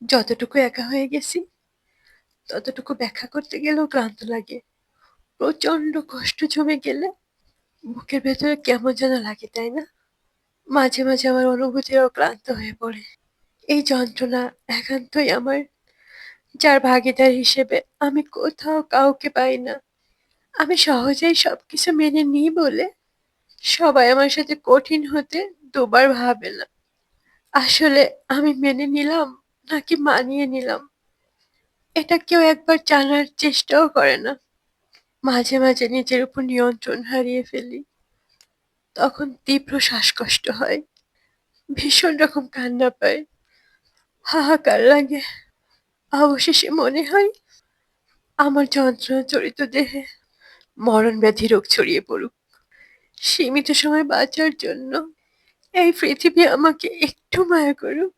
যতটুকু একা হয়ে গেছি, ততটুকু ব্যাখ্যা করতে গেলেও ক্লান্ত লাগে। প্রচন্ড কষ্ট জমে গেলে বুকের ভেতরে কেমন যেন লাগে, তাই না? মাঝে, মাঝে আমার অনুভূতিও ক্লান্ত হয়ে পড়ে। এই যন্ত্রণা একান্তই আমার, যার ভাগীদার হিসেবে আমি কোথাও কাউকে পাই না। আমি সহজেই সবকিছু মেনে নিই বলে সবাই আমার সাথে কঠিন হতে দুবার ভাবে না। আসলে আমি মেনে নিলাম নাকি মানিয়ে নিলাম, এটা কেউ একবার জানার চেষ্টাও করে না। মাঝে, মাঝে নিজের উপর নিয়ন্ত্রণ হারিয়ে ফেলি। তখন তীব্র শ্বাসকষ্ট হয়, ভীষণ রকম কান্না পায়, হাহাকার লাগে। অবশেষে মনে হয় আমার যন্ত্রণা জড়িত দেহে মরণ ব্যাধি রোগ ছড়িয়ে পড়ুক। সীমিত সময় বাঁচার জন্য এই পৃথিবী আমাকে একটু মায়া করুক।